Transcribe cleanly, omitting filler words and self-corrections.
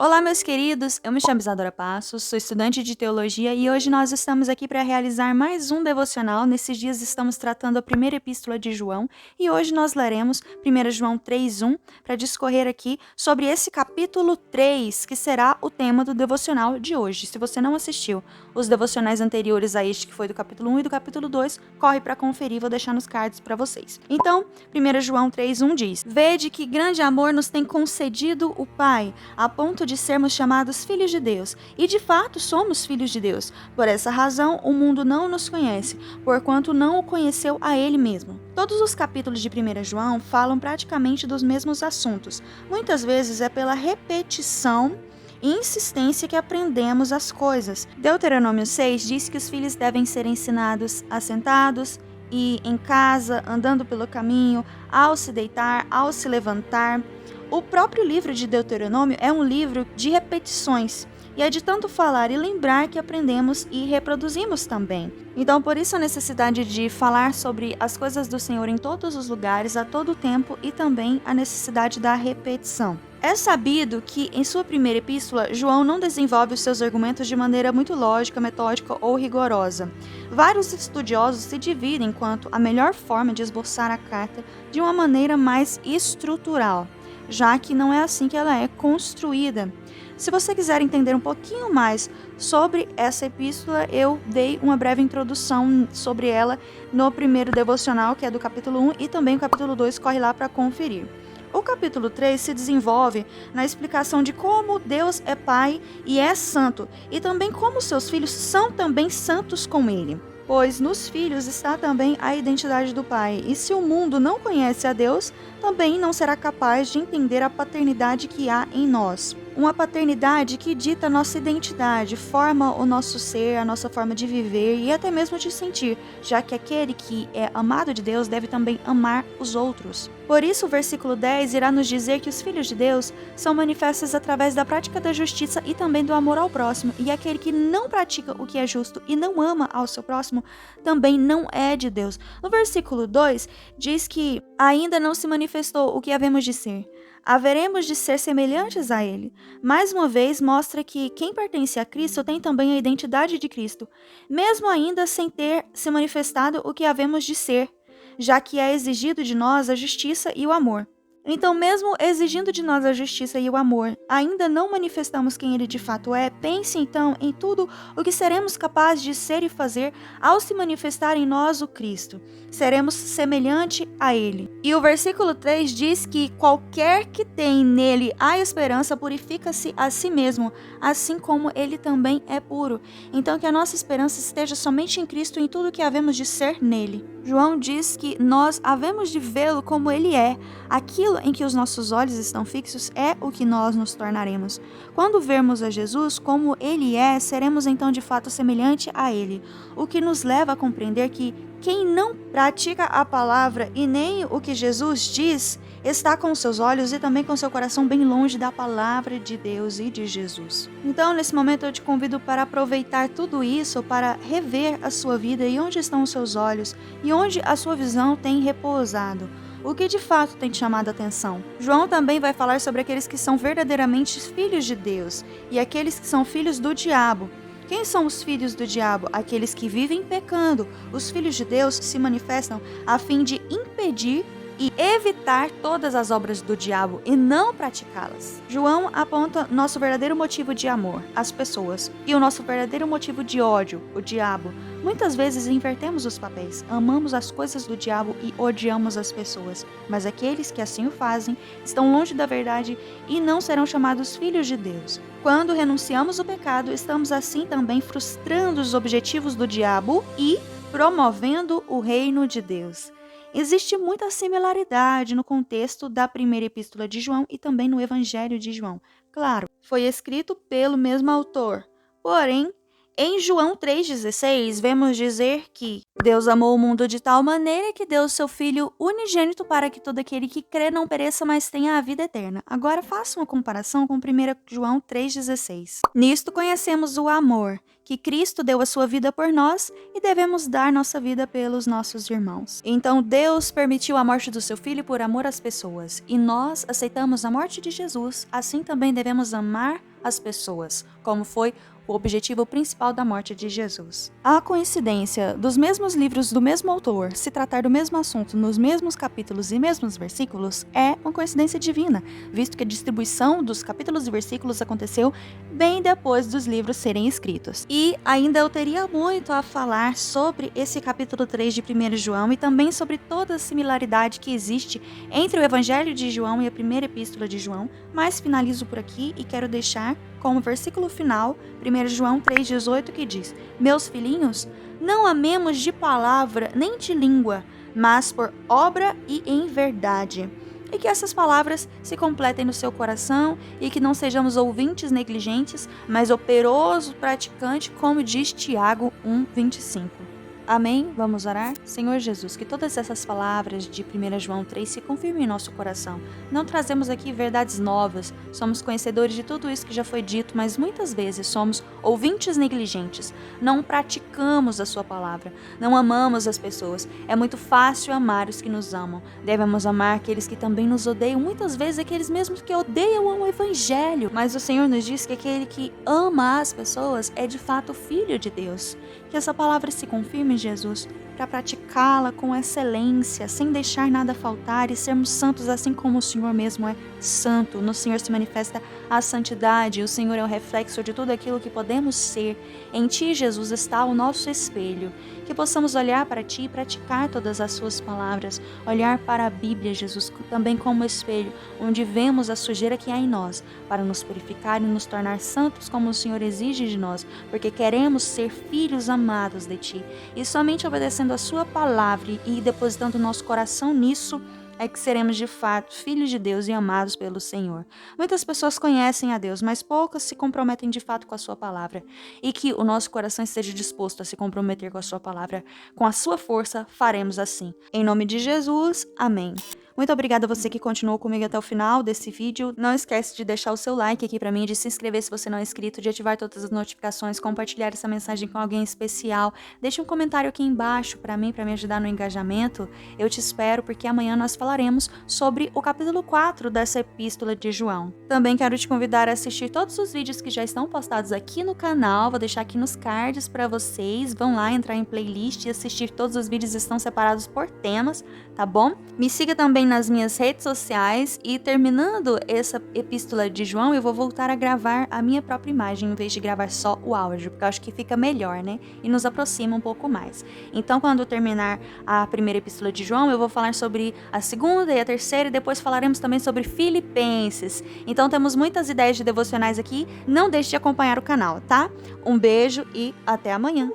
Olá, meus queridos! Eu me chamo Isadora Passos, sou estudante de teologia e hoje nós estamos aqui para realizar mais um devocional. Nesses dias estamos tratando a primeira epístola de João e hoje nós leremos 1 João 3:1 para discorrer aqui sobre esse capítulo 3, que será o tema do devocional de hoje. Se você não assistiu os devocionais anteriores a este, que foi do capítulo 1 e do capítulo 2, corre para conferir, vou deixar nos cards para vocês. Então, 1 João 3:1 diz: Vede que grande amor nos tem concedido o Pai, a ponto de sermos chamados filhos de Deus, e de fato somos filhos de Deus. Por essa razão, o mundo não nos conhece, porquanto não o conheceu a Ele mesmo. Todos os capítulos de 1 João falam praticamente dos mesmos assuntos. Muitas vezes é pela repetição e insistência que aprendemos as coisas. Deuteronômio 6 diz que os filhos devem ser ensinados assentados e em casa, andando pelo caminho, ao se deitar, ao se levantar. O próprio livro de Deuteronômio é um livro de repetições, e é de tanto falar e lembrar que aprendemos e reproduzimos também. Então, por isso a necessidade de falar sobre as coisas do Senhor em todos os lugares, a todo tempo, e também a necessidade da repetição. É sabido que, em sua primeira epístola, João não desenvolve os seus argumentos de maneira muito lógica, metódica ou rigorosa. Vários estudiosos se dividem quanto à melhor forma de esboçar a carta de uma maneira mais estrutural, já que não é assim que ela é construída. Se você quiser entender um pouquinho mais sobre essa epístola, eu dei uma breve introdução sobre ela no primeiro devocional, que é do capítulo 1, e também o capítulo 2, corre lá para conferir. O capítulo 3 se desenvolve na explicação de como Deus é Pai e é santo, e também como seus filhos são também santos com Ele. Pois nos filhos está também a identidade do Pai, e se o mundo não conhece a Deus, também não será capaz de entender a paternidade que há em nós. Uma paternidade que dita nossa identidade, forma o nosso ser, a nossa forma de viver e até mesmo de sentir, já que aquele que é amado de Deus deve também amar os outros. Por isso, o versículo 10 irá nos dizer que os filhos de Deus são manifestos através da prática da justiça e também do amor ao próximo, e aquele que não pratica o que é justo e não ama ao seu próximo também não é de Deus. No versículo 2 diz que ainda não se manifestou o que havemos de ser. Haveremos de ser semelhantes a Ele. Mais uma vez, mostra que quem pertence a Cristo tem também a identidade de Cristo, mesmo ainda sem ter se manifestado o que havemos de ser, já que é exigido de nós a justiça e o amor. Então, mesmo exigindo de nós a justiça e o amor, ainda não manifestamos quem Ele de fato é. Pense então em tudo o que seremos capazes de ser e fazer ao se manifestar em nós o Cristo. Seremos semelhante a Ele. E o versículo 3 diz que qualquer que tem nele a esperança purifica-se a si mesmo, assim como Ele também é puro. Então, que a nossa esperança esteja somente em Cristo e em tudo que havemos de ser nele. João diz que nós havemos de vê-lo como Ele é. Aquilo em que os nossos olhos estão fixos é o que nós nos tornaremos. Quando vermos a Jesus como Ele é, seremos então de fato semelhante a Ele, o que nos leva a compreender que quem não pratica a palavra e nem o que Jesus diz, está com seus olhos e também com seu coração bem longe da palavra de Deus e de Jesus. Então, nesse momento, eu te convido para aproveitar tudo isso, para rever a sua vida e onde estão os seus olhos e onde a sua visão tem repousado. O que de fato tem te chamado a atenção? João também vai falar sobre aqueles que são verdadeiramente filhos de Deus e aqueles que são filhos do diabo. Quem são os filhos do diabo? Aqueles que vivem pecando. Os filhos de Deus se manifestam a fim de impedir e evitar todas as obras do diabo e não praticá-las. João aponta nosso verdadeiro motivo de amor, as pessoas, e o nosso verdadeiro motivo de ódio, o diabo. Muitas vezes invertemos os papéis, amamos as coisas do diabo e odiamos as pessoas, mas aqueles que assim o fazem estão longe da verdade e não serão chamados filhos de Deus. Quando renunciamos o pecado, estamos assim também frustrando os objetivos do diabo e promovendo o reino de Deus. Existe muita similaridade no contexto da primeira epístola de João e também no Evangelho de João. Claro, foi escrito pelo mesmo autor, porém, em João 3,16, vemos dizer que Deus amou o mundo de tal maneira que deu o seu Filho unigênito para que todo aquele que crê não pereça, mas tenha a vida eterna. Agora faça uma comparação com 1 João 3,16. Nisto conhecemos o amor, que Cristo deu a sua vida por nós e devemos dar nossa vida pelos nossos irmãos. Então Deus permitiu a morte do seu Filho por amor às pessoas, e nós aceitamos a morte de Jesus, assim também devemos amar as pessoas, como foi o objetivo principal da morte de Jesus. A coincidência dos mesmos livros do mesmo autor se tratar do mesmo assunto nos mesmos capítulos e mesmos versículos é uma coincidência divina, visto que a distribuição dos capítulos e versículos aconteceu bem depois dos livros serem escritos. E ainda eu teria muito a falar sobre esse capítulo 3 de 1 João e também sobre toda a similaridade que existe entre o Evangelho de João e a primeira epístola de João, mas finalizo por aqui e quero deixar como versículo final 1 João 3,18, que diz: Meus filhinhos, não amemos de palavra nem de língua, mas por obra e em verdade. E que essas palavras se completem no seu coração e que não sejamos ouvintes negligentes, mas operoso praticante, como diz Tiago 1,25. Amém? Vamos orar? Senhor Jesus, que todas essas palavras de 1 João 3 se confirmem em nosso coração. Não trazemos aqui verdades novas, somos conhecedores de tudo isso que já foi dito, mas muitas vezes somos ouvintes negligentes. Não praticamos a sua palavra, não amamos as pessoas. É muito fácil amar os que nos amam. Devemos amar aqueles que também nos odeiam, muitas vezes aqueles mesmos que odeiam o Evangelho. Mas o Senhor nos diz que aquele que ama as pessoas é de fato filho de Deus. Que essa palavra se confirme, Jesus, para praticá-la com excelência, sem deixar nada faltar e sermos santos assim como o Senhor mesmo é santo. No Senhor se manifesta a santidade, o Senhor é o reflexo de tudo aquilo que podemos ser. Em Ti, Jesus, está o nosso espelho. Que possamos olhar para Ti e praticar todas as Suas palavras, olhar para a Bíblia, Jesus, também como espelho, onde vemos a sujeira que há em nós, para nos purificar e nos tornar santos como o Senhor exige de nós, porque queremos ser filhos amados de Ti. E somente obedecendo a Sua palavra e depositando o nosso coração nisso, é que seremos de fato filhos de Deus e amados pelo Senhor. Muitas pessoas conhecem a Deus, mas poucas se comprometem de fato com a sua palavra. E que o nosso coração esteja disposto a se comprometer com a sua palavra. Com a sua força, faremos assim. Em nome de Jesus, amém. Muito obrigada a você que continuou comigo até o final desse vídeo. Não esquece de deixar o seu like aqui pra mim, de se inscrever se você não é inscrito, de ativar todas as notificações, compartilhar essa mensagem com alguém especial. Deixe um comentário aqui embaixo pra mim ajudar no engajamento. Eu te espero porque amanhã nós falaremos sobre o capítulo 4 dessa epístola de João. Também quero te convidar a assistir todos os vídeos que já estão postados aqui no canal. Vou deixar aqui nos cards pra vocês. Vão lá entrar em playlist e assistir. Todos os vídeos estão separados por temas, tá bom? Me siga também nas minhas redes sociais e terminando essa epístola de João, eu vou voltar a gravar a minha própria imagem em vez de gravar só o áudio, porque eu acho que fica melhor, né? E nos aproxima um pouco mais. Então, quando eu terminar a primeira epístola de João, eu vou falar sobre a segunda e a terceira e depois falaremos também sobre Filipenses. Então, temos muitas ideias de devocionais aqui. Não deixe de acompanhar o canal, tá? Um beijo e até amanhã!